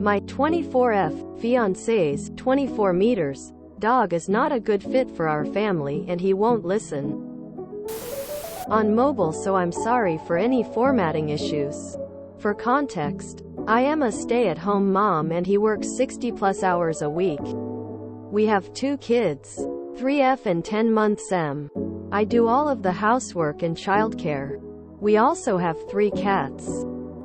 My 24F fiance's 24 meters dog is not a good fit for our family and he won't listen on mobile, so I'm sorry for any formatting issues. For context, I am a stay-at-home mom and he works 60+ hours a week. We have 2 kids, 3F and 10 months M. I do all of the housework and childcare. We also have 3 cats,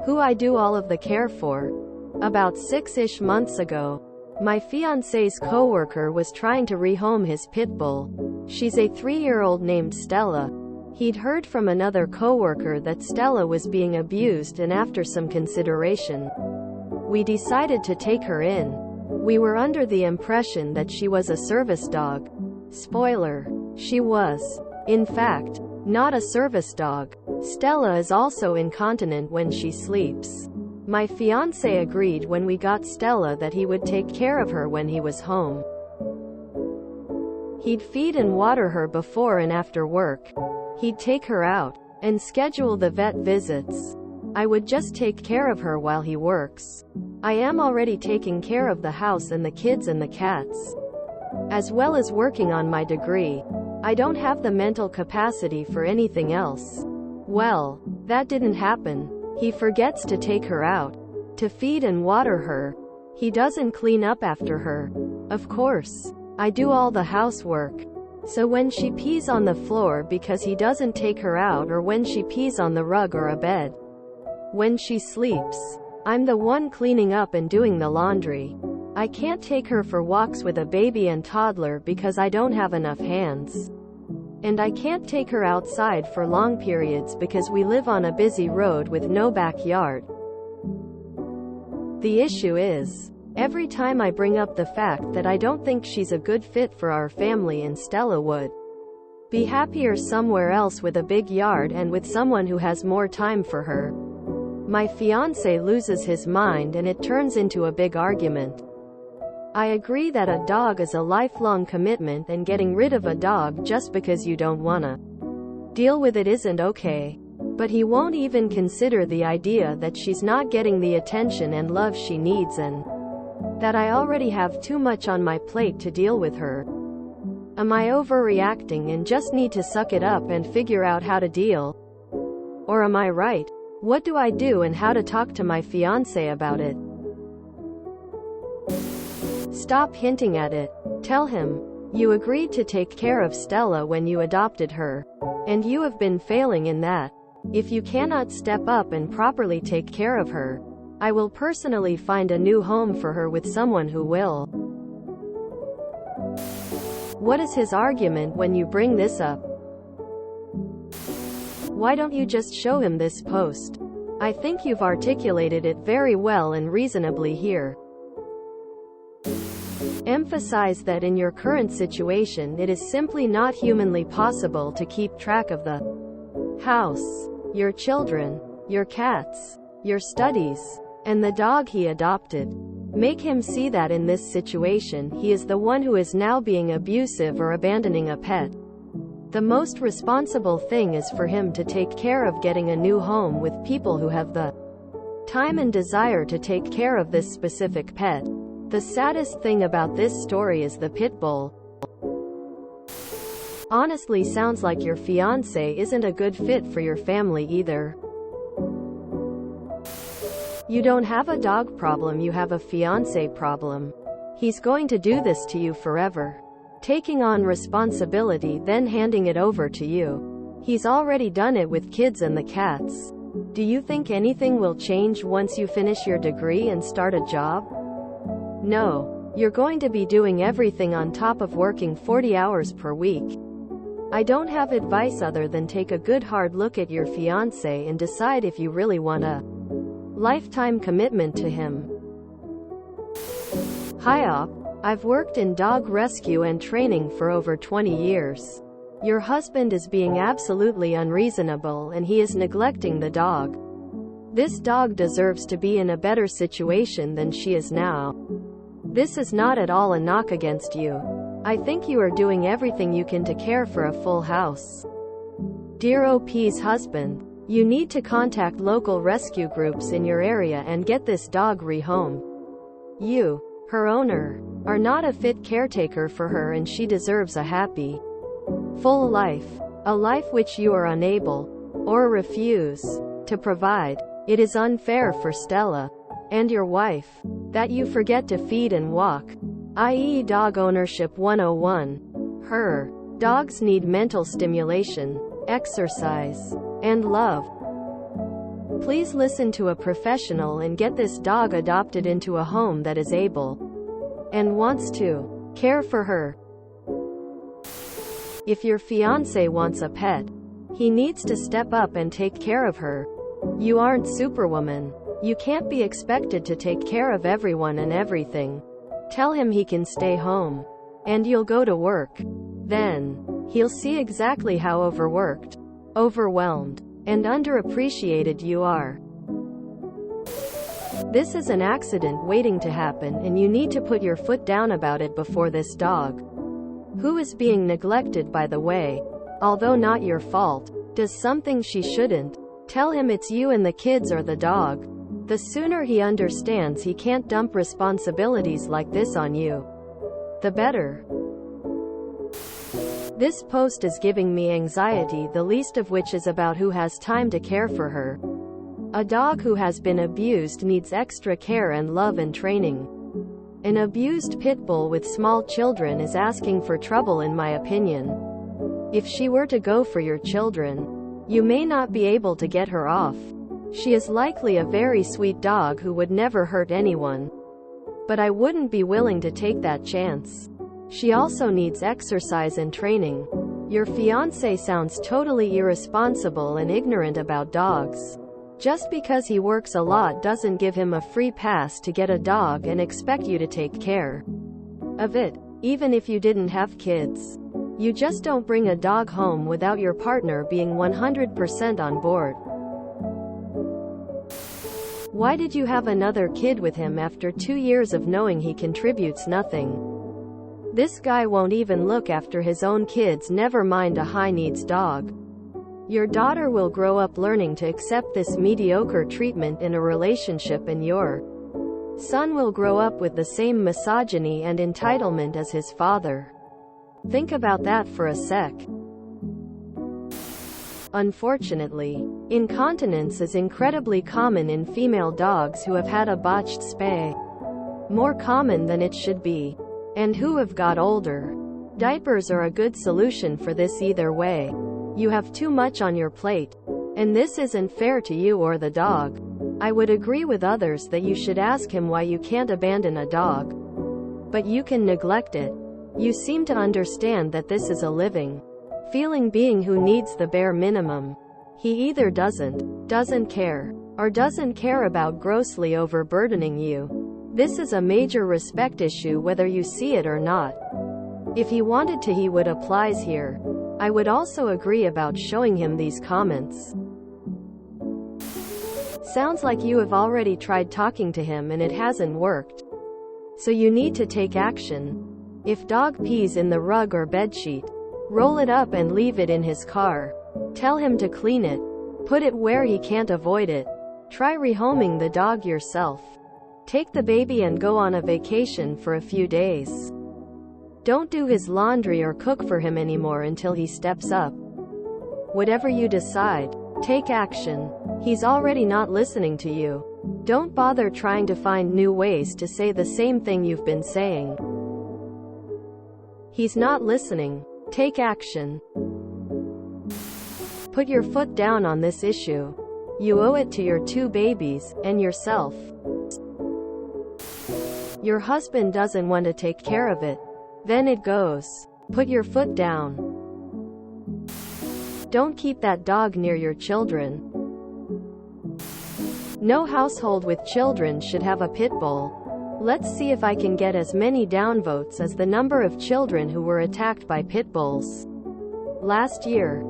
who I do all of the care for. About 6-ish months ago, my fiance's coworker was trying to rehome his pit bull. She's a 3-year-old named Stella. He'd heard from another coworker that Stella was being abused, and after some consideration, we decided to take her in. We were under the impression that she was a service dog. Spoiler: she was, in fact, not a service dog. Stella is also incontinent when she sleeps. My fiance agreed when we got Stella that he would take care of her when he was home. He'd feed and water her before and after work. He'd take her out and schedule the vet visits. I would just take care of her while he works. I am already taking care of the house and the kids and the cats, as well as working on my degree. I don't have the mental capacity for anything else. Well, that didn't happen. He forgets to take her out to feed and water her. He doesn't clean up after her. Of course, I do all the housework. So when she pees on the floor because he doesn't take her out, or when she pees on the rug or a bed, when she sleeps, I'm the one cleaning up and doing the laundry. I can't take her for walks with a baby and toddler because I don't have enough hands. And I can't take her outside for long periods because we live on a busy road with no backyard. The issue is, every time I bring up the fact that I don't think she's a good fit for our family and Stella would be happier somewhere else with a big yard and with someone who has more time for her, my fiance loses his mind and it turns into a big argument. I agree that a dog is a lifelong commitment and getting rid of a dog just because you don't wanna deal with it isn't okay. But he won't even consider the idea that she's not getting the attention and love she needs, and that I already have too much on my plate to deal with her. Am I overreacting and just need to suck it up and figure out how to deal? Or am I right? What do I do and how to talk to my fiance about it? Stop hinting at it. Tell him, you agreed to take care of Stella when you adopted her, and you have been failing in that. If you cannot step up and properly take care of her, I will personally find a new home for her with someone who will. What is his argument when you bring this up? Why don't you just show him this post? I think you've articulated it very well and reasonably here. Emphasize that in your current situation it is simply not humanly possible to keep track of the house, your children, your cats, your studies, and the dog he adopted. Make him see that in this situation he is the one who is now being abusive or abandoning a pet. The most responsible thing is for him to take care of getting a new home with people who have the time and desire to take care of this specific pet. The saddest thing about this story is the pit bull. Honestly, sounds like your fiance isn't a good fit for your family either. You don't have a dog problem, you have a fiance problem. He's going to do this to you forever. Taking on responsibility, then handing it over to you. He's already done it with kids and the cats. Do you think anything will change once you finish your degree and start a job? No. You're going to be doing everything on top of working 40 hours per week. I don't have advice other than take a good hard look at your fiance and decide if you really want a lifetime commitment to him. Hi Op. I've worked in dog rescue and training for over 20 years. Your husband is being absolutely unreasonable and he is neglecting the dog. This dog deserves to be in a better situation than she is now. This is not at all a knock against you. I think you are doing everything you can to care for a full house. Dear OP's husband, you need to contact local rescue groups in your area and get this dog rehomed. You, her owner, are not a fit caretaker for her, and she deserves a happy, full life. A life which you are unable, or refuse, to provide. It is unfair for Stella and your wife that you forget to feed and walk. I.e. Dog Ownership 101. Her dogs need mental stimulation, exercise, and love. Please listen to a professional and get this dog adopted into a home that is able and wants to care for her. If your fiance wants a pet, he needs to step up and take care of her. You aren't Superwoman. You can't be expected to take care of everyone and everything. Tell him he can stay home, and you'll go to work. Then, he'll see exactly how overworked, overwhelmed, and underappreciated you are. This is an accident waiting to happen, and you need to put your foot down about it before this dog, who is being neglected by the way, although not your fault, does something she shouldn't. Tell him it's you and the kids or the dog. The sooner he understands he can't dump responsibilities like this on you, the better. This post is giving me anxiety, the least of which is about who has time to care for her. A dog who has been abused needs extra care and love and training. An abused pit bull with small children is asking for trouble, in my opinion. If she were to go for your children, you may not be able to get her off. She is likely a very sweet dog who would never hurt anyone. But I wouldn't be willing to take that chance. She also needs exercise and training. Your fiancé sounds totally irresponsible and ignorant about dogs. Just because he works a lot doesn't give him a free pass to get a dog and expect you to take care of it, even if you didn't have kids. You just don't bring a dog home without your partner being 100% on board. Why did you have another kid with him after 2 years of knowing he contributes nothing? This guy won't even look after his own kids, never mind a high-needs dog. Your daughter will grow up learning to accept this mediocre treatment in a relationship, and your son will grow up with the same misogyny and entitlement as his father. Think about that for a sec. Unfortunately, incontinence is incredibly common in female dogs who have had a botched spay. More common than it should be. And who have got older. Diapers are a good solution for this either way. You have too much on your plate, and this isn't fair to you or the dog. I would agree with others that you should ask him why you can't abandon a dog, but you can neglect it. You seem to understand that this is a living, feeling being who needs the bare minimum. He either doesn't care, or doesn't care about grossly overburdening you. This is a major respect issue whether you see it or not. If he wanted to, he would applies here. I would also agree about showing him these comments. Sounds like you have already tried talking to him and it hasn't worked. So you need to take action. If dog pees in the rug or bedsheet, roll it up and leave it in his car. Tell him to clean it. Put it where he can't avoid it. Try rehoming the dog yourself. Take the baby and go on a vacation for a few days. Don't do his laundry or cook for him anymore until he steps up. Whatever you decide, take action. He's already not listening to you. Don't bother trying to find new ways to say the same thing you've been saying. He's not listening. Take action. Put your foot down on this issue. You owe it to your 2 babies, and yourself. Your husband doesn't want to take care of it. Then it goes. Put your foot down. Don't keep that dog near your children. No household with children should have a pit bull. Let's see if I can get as many downvotes as the number of children who were attacked by pit bulls last year.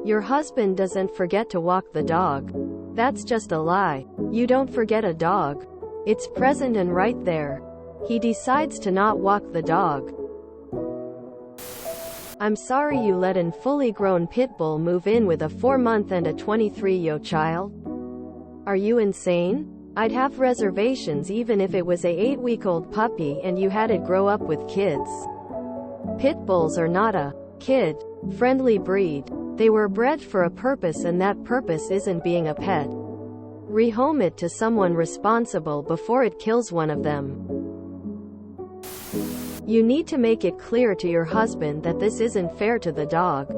Your husband doesn't forget to walk the dog. That's just a lie. You don't forget a dog. It's present and right there. He decides to not walk the dog. I'm sorry you let an fully grown pit bull move in with a 4-month and a 23-year-old child. Are you insane? I'd have reservations even if it was a 8-week-old puppy and you had it grow up with kids. Pit bulls are not a kid-friendly breed. They were bred for a purpose, and that purpose isn't being a pet. Rehome it to someone responsible before it kills one of them. You need to make it clear to your husband that this isn't fair to the dog.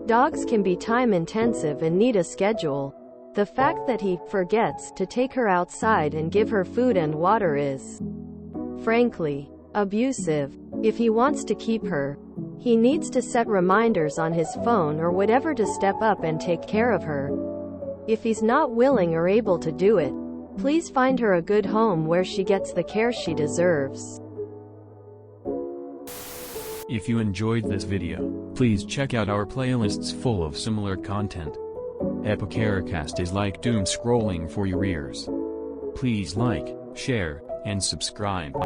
Dogs can be time-intensive and need a schedule. The fact that he forgets to take her outside and give her food and water is, frankly, abusive. If he wants to keep her, he needs to set reminders on his phone or whatever to step up and take care of her. If he's not willing or able to do it, please find her a good home where she gets the care she deserves. If you enjoyed this video, please check out our playlists full of similar content. Epicaricast is like doom scrolling for your ears. Please like, share, and subscribe.